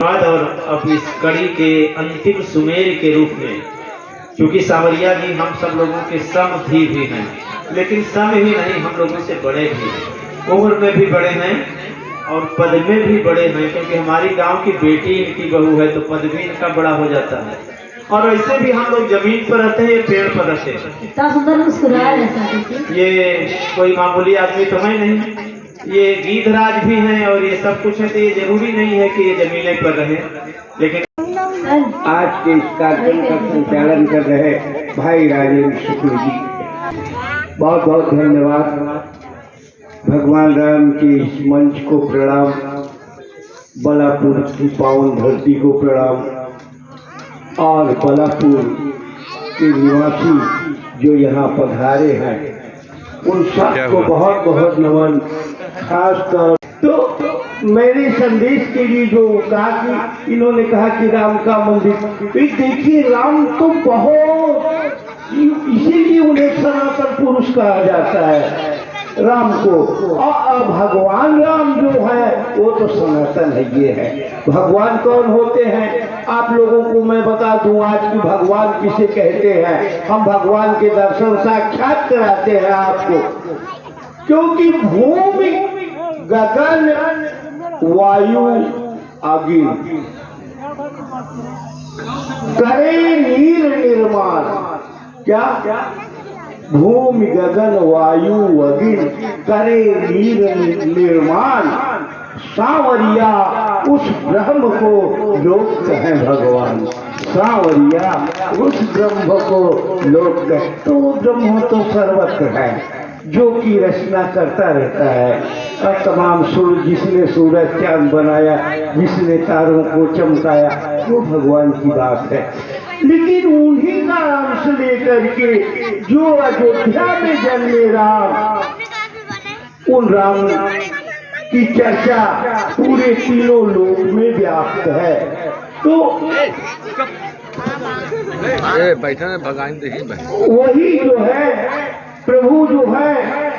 और अब इस कड़ी के अंतिम सुमेर के रूप में, क्योंकि सांवरिया जी हम सब लोगों के समधी भी हैं, लेकिन सम ही नहीं, हम लोगों से बड़े भी हैं, उम्र में भी बड़े हैं और पद में भी बड़े हैं, क्योंकि हमारी गांव की बेटी इनकी बहू है तो पद भी इनका बड़ा हो जाता है। और वैसे भी हम लोग जमीन पर रहते हैं, ये पेड़ पर रहते हैं। इतना सुंदर मुस्कुराया रहता है। ये कोई मामूली आदमी तो है नहीं, ये गीधराज भी हैं और ये सब कुछ है, तो ये जरूरी नहीं है कि ये जमीने पर रहे। लेकिन आज के इस कार्यक्रम का संचालन कर रहे भाई राजेंद्र शुक्ल जी, बहुत बहुत धन्यवाद। भगवान राम के इस मंच को प्रणाम, बलापुर की पावन धरती को प्रणाम, और बलापुर के निवासी जो यहाँ पधारे हैं उन सबको बहुत बहुत नमन। खासतौर तो मेरे संदेश के लिए जो कहा कि इन्होंने कहा कि राम का मंदिर, देखिए राम तो बहुत, इसीलिए उन्हें सनातन पुरुष कहा जाता है राम को। और भगवान राम जो है वो तो सनातन है। ये है भगवान कौन होते हैं आप लोगों को मैं बता दूं आज कि भगवान किसे कहते हैं। हम भगवान के दर्शन साक्षात कराते हैं आपको, क्योंकि भूमि गगन वायु अग्नि करे नीर निर्माण। क्या भूमि गगन वायु अग्नि करे नीर निर्माण, सांवरिया उस ब्रह्म को लोक कहें भगवान। सांवरिया उस ब्रह्म को लोक कहें, तो ब्रह्म तो सर्वत्र है जो कि रचना करता रहता है। और तमाम सूर्य, जिसने सूरज चांद बनाया, जिसने तारों को चमकाया, वो भगवान की बात है। लेकिन उन्हीं का अंश लेकर के जो अयोध्या में जन्मे राम, उन राम की चर्चा पूरे तीनों लोक में व्याप्त है। तो वही जो है प्रभु जो है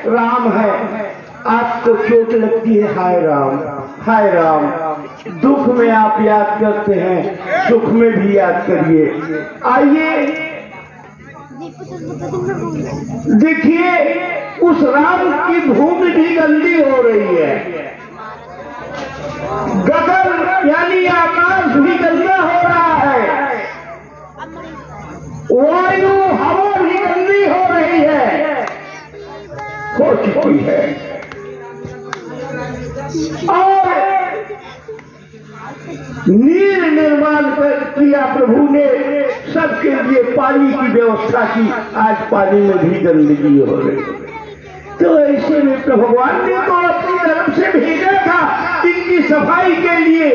राम है। आपको चोट लगती है, हाय राम हाय राम। दुख में आप याद करते हैं, सुख में भी याद करिए। आइए देखिए, उस राम की भूमि भी गंदी हो रही है। गगन यानी आकाश भी गंदा हो रहा है, वायु हवा भी गंदी हो रही है, हो चुकी है। और नीर निर्माण किया प्रभु ने, सबके लिए पानी की व्यवस्था की। आज पानी में भी गंदगी हो रही है। तो ऐसे में तो भगवान ने तो अपनी तरफ से भेजा था इनकी सफाई के लिए।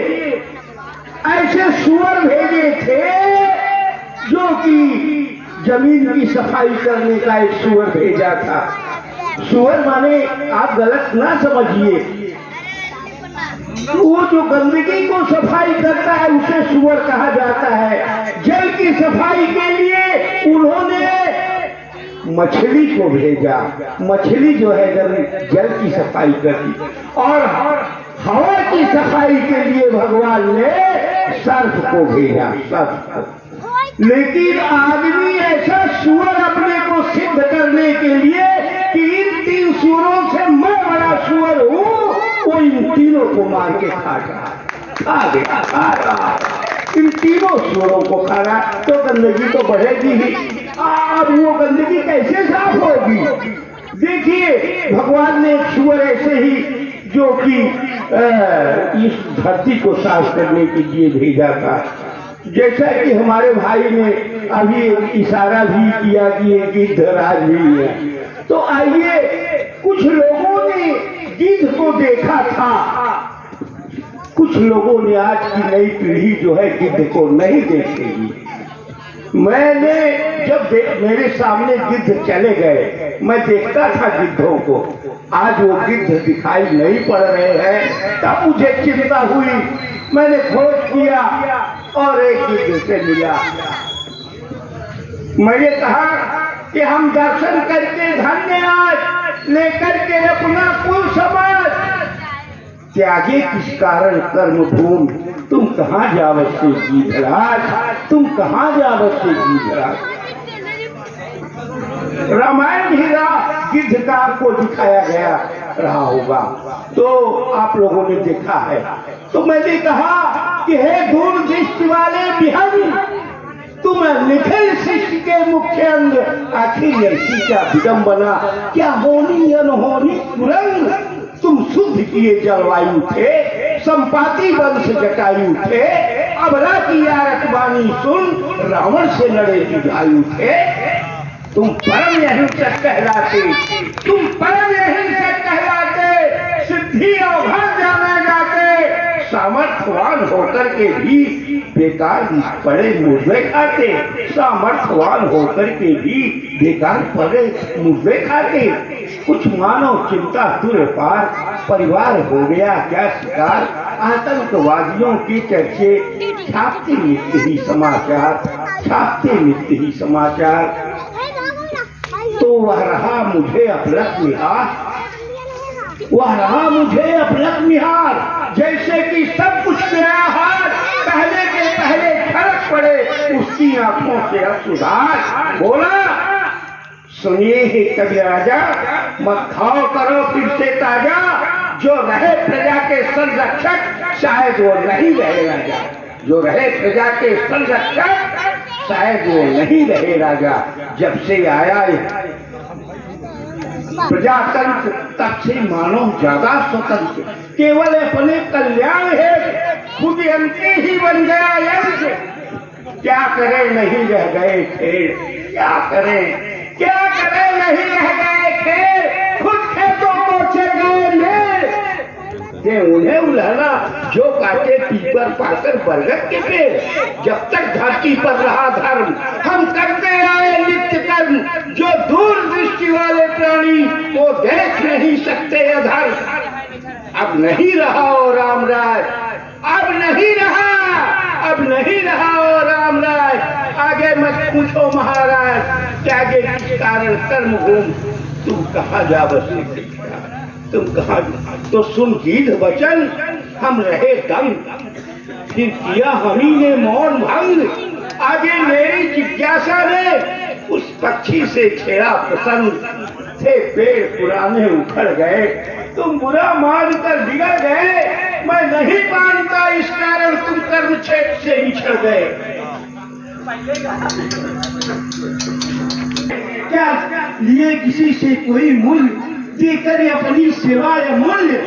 ऐसे सुअर भेजे थे जो कि जमीन की सफाई करने का एक सुअर भेजा था। सुअर माने आप गलत ना समझिए, वो जो गंदगी को सफाई करता है उसे सुअर कहा जाता है। जल की सफाई के लिए उन्होंने मछली को भेजा। मछली जो है जल की सफाई करती, और हवा की सफाई के लिए भगवान ने सर्प को भेजा, सर्प को। लेकिन आदमी ऐसा सुअर अपने को सिद्ध करने के लिए कि इन तीन सुअरों से मैं बड़ा सुअर हूँ, वो इन तीनों को मार के खा गया। इन तीनों सुअरों को खाना तो गंदगी तो बढ़ेगी ही। अब वो गंदगी कैसे साफ होगी? देखिए, भगवान ने एक सुअर ऐसे ही जो कि इस धरती को साफ करने के लिए भेजा था। जैसा कि हमारे भाई ने अभी इशारा भी किया कि ये गिद्धराज भी है। तो आइए, कुछ लोगों ने गिद्ध को देखा था, कुछ लोगों ने, आज की नई पीढ़ी जो है गिद्ध को नहीं देखेगी। मैंने जब मेरे सामने गिद्ध चले गए, मैं देखता था गिद्धों को, आज वो गिद्ध दिखाई नहीं पड़ रहे हैं। तब मुझे चिंता हुई, मैंने खोज किया और एक गिद्ध से मिला। मैंने कहा कि हम दर्शन करके धन्य आज लेकर के अपना कुल समाज त्यागे किस कारण कर्म भूमि, तुम कहाँ जावत से गीधराज, तुम कहाँ जावत से गीधराज। रामायण ही गिद्ध का आपको दिखाया गया रहा होगा, तो आप लोगों ने देखा है। तो मैंने कहा कि हे दूर दृष्टि वाले विहंग, तुम निखिल सृष्टि के मुख्य अंग, आखिर ऐसी क्या विडंबना, क्या होनी अनहोनी कुरंग। तुम शुद्ध किए जलवायु थे, संपाति वंश जटायु थे, अबला की आरतवाणी सुन रावण से लड़े जुझायु थे। तुम परम अहिंसक कहलाते, तुम परम अहिंसक कहलाते, सिद्धि अवघर जाने जाते, सामर्थ्यवान होकर के भी बेकार पड़े मुर्गे खाते, सामर्थ्यवान होकर के भी बेकार पड़े मुर्गे खाते। कुछ मानव चिंता तुर पार, परिवार हो गया क्या शिकार, आतंकवादियों के चर्चे छापते नित्य ही समाचार, छापते नित्य ही समाचार। तो वह रहा मुझे अपलक निहार, वह रहा मुझे अपलक निहार, जैसे कि सब कुछ मेरा हार, पहले के पहले फर्क पड़े उसकी आंखों से असुधार। बोला सुनिए हे कवि राजा, मत खाओ करो फिर से ताजा, जो रहे प्रजा के संरक्षक शायद वो नहीं रहे राजा, जो रहे प्रजा के संरक्षक शायद वो नहीं रहे राजा। जब से आया प्रजातंत्र तब से मानव ज्यादा स्वतंत्र, केवल अपने कल्याण है खुद अंते ही बन गया यंत्र। क्या करें नहीं रह गए खेल, क्या करें नहीं रह गए खेल, खुद खेतों को चल गए मेल। ये उन्हें उल्हाना जो काटे पीपर पाकर बरगद के पेड़, जब तक धरती पर रहा धर्म हम करते आए नित्य कर्म, जो दूर दृष्टि वाले प्राणी वो देख नहीं सकते अधर्म। अब नहीं रहा ओ राम राय, अब नहीं रहा, अब नहीं रहा ओ राम राय, आगे मत पूछो महाराज, त्यागे किस कारण कर्म भूमि, तुम कहाँ जा बसे, तुम कहाँ। तो सुन गीध वचन हम रहे दंग, फिर किया हमी ने मौन भंग। आगे मेरी जिज्ञासा ने उस पक्षी से छेड़ा प्रसंग, थे पेड़ पुराने उखड़ गए, तुम बुरा मान कर बिगड़ गए, मैं नहीं मानता इस कारण तुम कर्म क्षेत्र से बिछड़ गए। क्या लिए किसी से कोई मूल्य, देकर अपनी सेवा या मूल्य,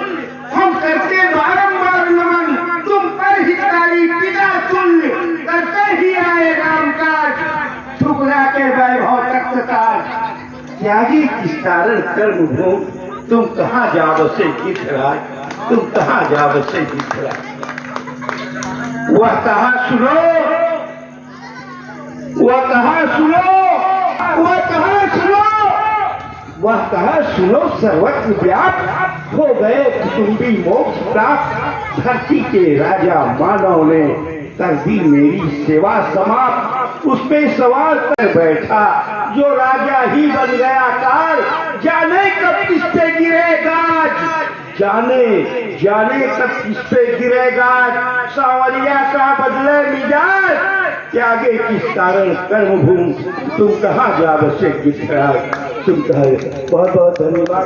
हम करते बारंबार नमन, तुम पर हितकारी पिता तुल्य, करते ही आए राम काज, ठुकरा के वैभव तख्तताज। त्यागी किस कारण कर्म भूमि, तुम कहाँ जा बसे गिद्धराज, तुम कहाँ जा बसे गिद्धराज। वह कहा सुनो, वह कहा सुनो, वह कहा सुनो, वह कहा सुनो सर्वत्र व्याप्त, हो गए कुटुंबी मोक्ष प्राप्त। धरती के राजा मानव ने कर दी मेरी सेवा समाप्त, उसमें सवार कर बैठा जो राजा ही बन गया काल। जाने कब किस पे गिरेगा, जाने कब किस पे गिरेगा, सांवरिया का बदले मिजाज, त्यागे किस कारण कर्म भूमि, तुम कहाँ जा बसे गिद्धराज, तुम कहाँ। बहुत बहुत धन्यवाद।